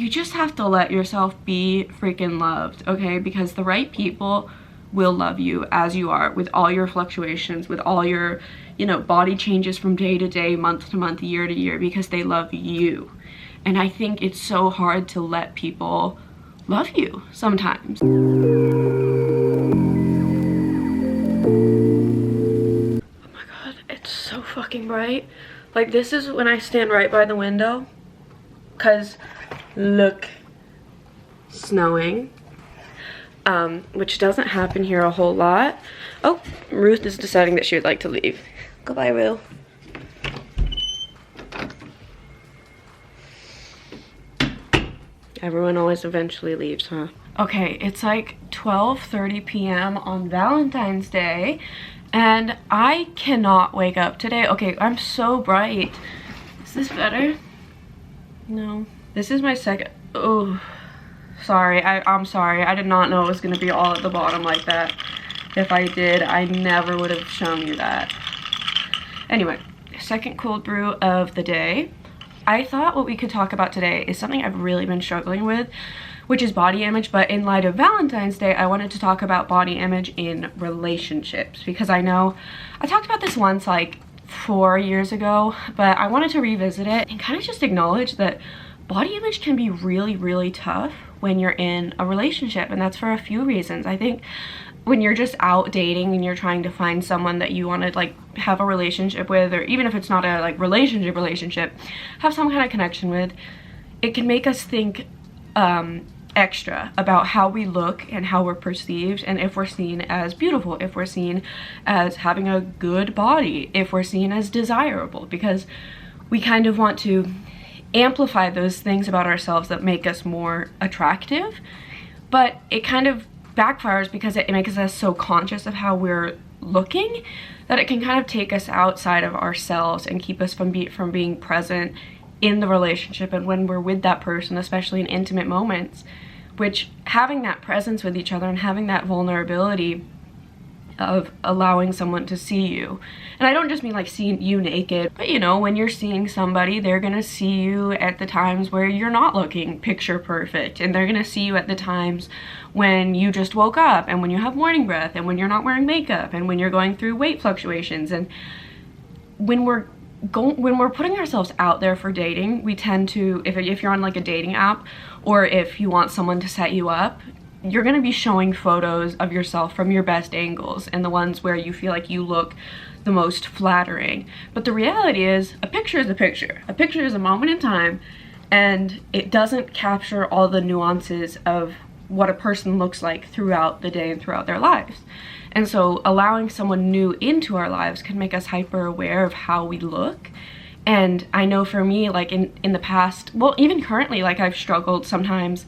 you just have to let yourself be freaking loved, okay? Because the right people will love you as you are, with all your fluctuations, with all your, you know, body changes from day to day, month to month, year to year, because they love you. And I think it's so hard to let people love you sometimes. Oh my god, it's so fucking bright. Like, this is when I stand right by the window, because look, snowing. Which doesn't happen here a whole lot. Oh, Ruth is deciding that she would like to leave. Goodbye, Ruth. Everyone always eventually leaves, huh? Okay, it's like 12:30 p.m. on Valentine's Day, and I cannot wake up today. Okay, I'm so bright. Is this better? No. This is my second. Oh. Sorry, I'm sorry. I did not know it was going to be all at the bottom like that. If I did, I never would have shown you that. Anyway, second cold brew of the day. I thought what we could talk about today is something I've really been struggling with, which is body image. But in light of Valentine's Day, I wanted to talk about body image in relationships, because I know I talked about this once like 4 years ago, but I wanted to revisit it and kind of just acknowledge that body image can be really, really tough when you're in a relationship, and that's for a few reasons. I think when you're just out dating and you're trying to find someone that you want to like have a relationship with, or even if it's not a like relationship, have some kind of connection with, it can make us think extra about how we look and how we're perceived, and if we're seen as beautiful, if we're seen as having a good body, if we're seen as desirable, because we kind of want to amplify those things about ourselves that make us more attractive. But it kind of backfires because it makes us so conscious of how we're looking that it can kind of take us outside of ourselves and keep us from being present in the relationship and when we're with that person, especially in intimate moments, which having that presence with each other and having that vulnerability of allowing someone to see you. And I don't just mean like seeing you naked, but you know, when you're seeing somebody, they're gonna see you at the times where you're not looking picture perfect, and they're gonna see you at the times when you just woke up, and when you have morning breath, and when you're not wearing makeup, and when you're going through weight fluctuations. And when we're putting ourselves out there for dating, we tend to, if you're on like a dating app, or if you want someone to set you up, you're going to be showing photos of yourself from your best angles and the ones where you feel like you look the most flattering. But the reality is, a picture is a picture. A picture is a moment in time, and it doesn't capture all the nuances of what a person looks like throughout the day and throughout their lives. And so allowing someone new into our lives can make us hyper aware of how we look. And I know for me, like in the past, well, even currently, like I've struggled sometimes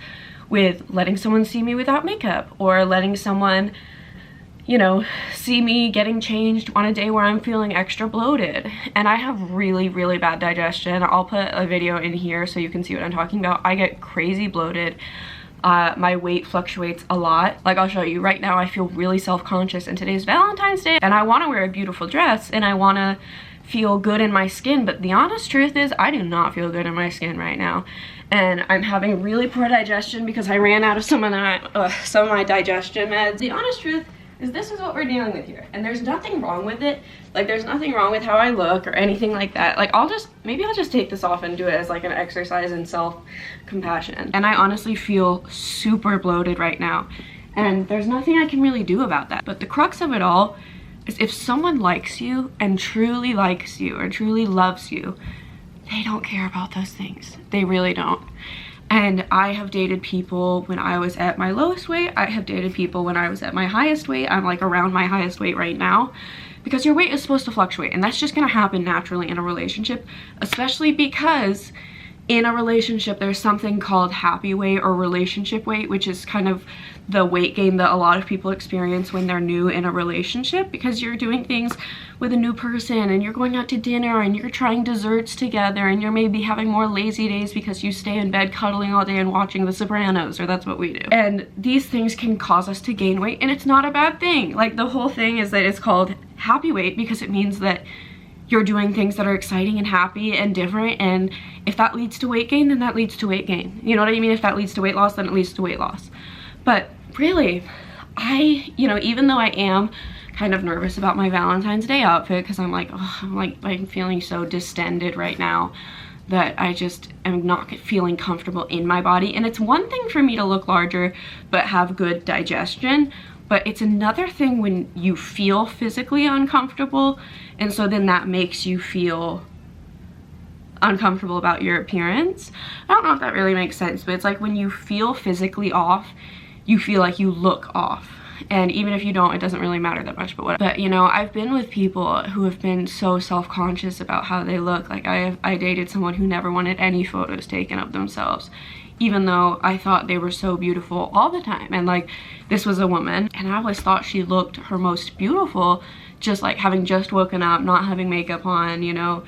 with letting someone see me without makeup, or letting someone, you know, see me getting changed on a day where I'm feeling extra bloated. And I have really, really bad digestion. I'll put a video in here so you can see what I'm talking about. I get crazy bloated. My weight fluctuates a lot. Like, I'll show you right now, I feel really self-conscious, and today's Valentine's Day, and I want to wear a beautiful dress, and I want to feel good in my skin, but the honest truth is I do not feel good in my skin right now. And I'm having really poor digestion because I ran out of some of my digestion meds. The honest truth is this is what we're dealing with here, and there's nothing wrong with it. Like, there's nothing wrong with how I look or anything like that. Like, maybe I'll just take this off and do it as like an exercise in self-compassion. And I honestly feel super bloated right now, and there's nothing I can really do about that. But the crux of it all is, if someone likes you and truly likes you or truly loves you, they don't care about those things. They really don't. And I have dated people when I was at my lowest weight. I have dated people when I was at my highest weight. I'm like around my highest weight right now, because your weight is supposed to fluctuate, and that's just gonna happen naturally in a relationship, especially because in a relationship there's something called happy weight or relationship weight, which is kind of the weight gain that a lot of people experience when they're new in a relationship, because you're doing things with a new person, and you're going out to dinner, and you're trying desserts together, and you're maybe having more lazy days because you stay in bed cuddling all day and watching The Sopranos, or that's what we do. And these things can cause us to gain weight, and it's not a bad thing. Like, the whole thing is that it's called happy weight because it means that you're doing things that are exciting and happy and different, and if that leads to weight gain, then that leads to weight gain. You know what I mean? If that leads to weight loss, then it leads to weight loss. But really, you know, even though I am kind of nervous about my Valentine's Day outfit, because I'm like, oh, I'm feeling so distended right now that I just am not feeling comfortable in my body. And it's one thing for me to look larger but have good digestion, but it's another thing when you feel physically uncomfortable, and so then that makes you feel uncomfortable about your appearance. I don't know if that really makes sense, but it's like when you feel physically off, you feel like you look off. And even if you don't, it doesn't really matter that much, but you know, I've been with people who have been so self-conscious about how they look. Like I dated someone who never wanted any photos taken of themselves, even though I thought they were so beautiful all the time. And like, this was a woman, and I always thought she looked her most beautiful, just like having just woken up, not having makeup on, you know,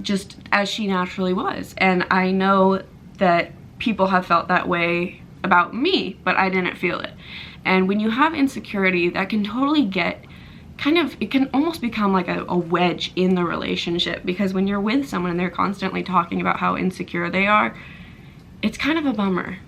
just as she naturally was. And I know that people have felt that way about me, but I didn't feel it. And when you have insecurity, that can totally get kind of, it can almost become like a wedge in the relationship, because when you're with someone and they're constantly talking about how insecure they are, it's kind of a bummer.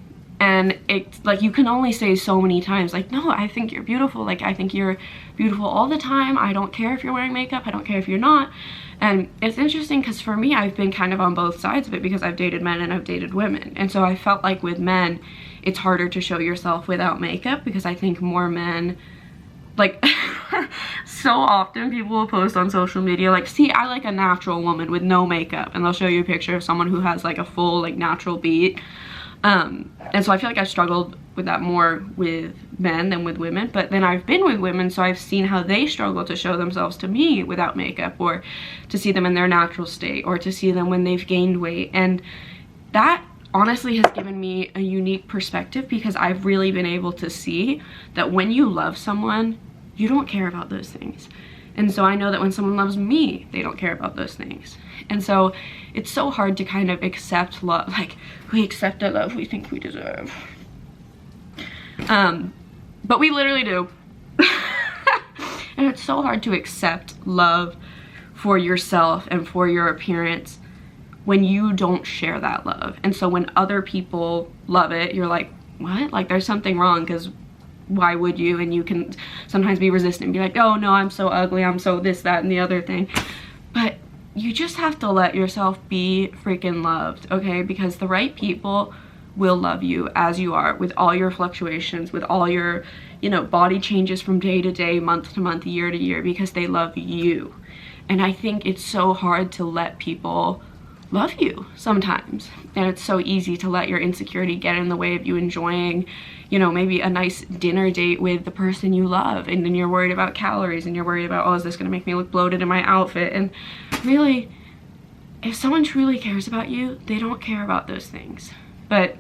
And it's like, you can only say so many times, like, no, I think you're beautiful. Like, I think you're beautiful all the time. I don't care if you're wearing makeup. I don't care if you're not. And it's interesting because for me, I've been kind of on both sides of it, because I've dated men and I've dated women. And so I felt like with men, it's harder to show yourself without makeup, because I think more men, like, so often people will post on social media, like, see, I like a natural woman with no makeup, and they'll show you a picture of someone who has like a full, like, natural beat. And so I feel like I struggled with that more with men than with women, but then I've been with women, so I've seen how they struggle to show themselves to me without makeup, or to see them in their natural state, or to see them when they've gained weight. And that honestly has given me a unique perspective, because I've really been able to see that when you love someone, you don't care about those things. And so I know that when someone loves me, they don't care about those things. And so it's so hard to kind of accept love. Like, we accept the love we think we deserve. But we literally do. And it's so hard to accept love for yourself and for your appearance when you don't share that love. And so when other people love it, you're like, what? Like, there's something wrong, because why would you? And you can sometimes be resistant and be like, oh no, I'm so ugly, I'm so this, that, and the other thing. But you just have to let yourself be freaking loved, okay? Because the right people will love you as you are, with all your fluctuations, with all your, you know, body changes from day to day, month to month, year to year, because they love you. And I think it's so hard to let people love you sometimes, and it's so easy to let your insecurity get in the way of you enjoying, you know, maybe a nice dinner date with the person you love, and then you're worried about calories, and you're worried about, oh, is this gonna make me look bloated in my outfit? And really, if someone truly cares about you, they don't care about those things. But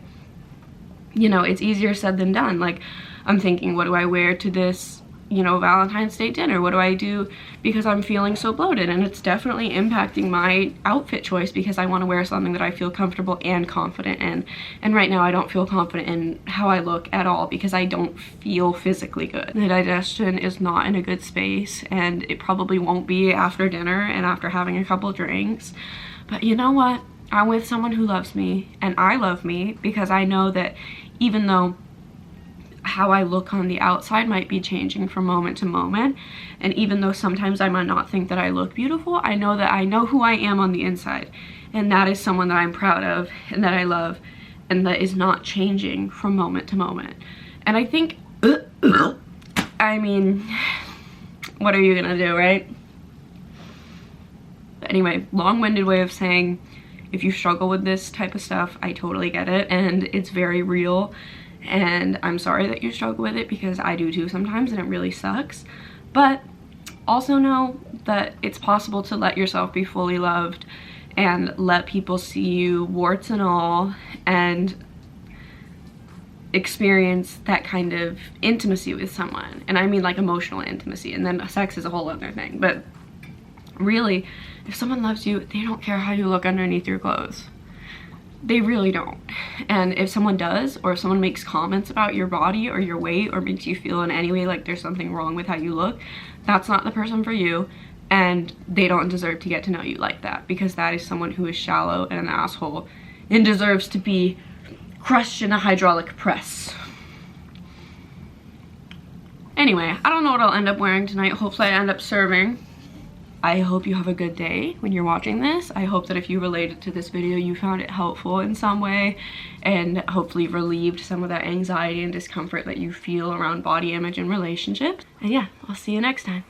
you know, it's easier said than done. Like, I'm thinking, what do I wear to this, you know, Valentine's Day dinner? What do I do because I'm feeling so bloated? And it's definitely impacting my outfit choice, because I want to wear something that I feel comfortable and confident in. And right now I don't feel confident in how I look at all, because I don't feel physically good. The digestion is not in a good space, and it probably won't be after dinner and after having a couple drinks. But you know what? I'm with someone who loves me, and I love me, because I know that even though how I look on the outside might be changing from moment to moment, and even though sometimes I might not think that I look beautiful, I know that I know who I am on the inside, and that is someone that I'm proud of and that I love, and that is not changing from moment to moment. And I think, I mean, what are you gonna do, right? But anyway, long-winded way of saying, if you struggle with this type of stuff, I totally get it, and it's very real. And I'm sorry that you struggle with it, because I do too sometimes, and it really sucks. But also know that it's possible to let yourself be fully loved and let people see you, warts and all, and experience that kind of intimacy with someone. And I mean like emotional intimacy, and then sex is a whole other thing. But really, if someone loves you, they don't care how you look underneath your clothes. They really don't. And if someone does, or if someone makes comments about your body or your weight, or makes you feel in any way like there's something wrong with how you look, that's not the person for you. and they don't deserve to get to know you like that, because that is someone who is shallow and an asshole and deserves to be crushed in a hydraulic press. Anyway, I don't know what I'll end up wearing tonight. Hopefully I end up serving. I hope you have a good day when you're watching this. I hope that if you related to this video, you found it helpful in some way and hopefully relieved some of that anxiety and discomfort that you feel around body image and relationships. And yeah, I'll see you next time.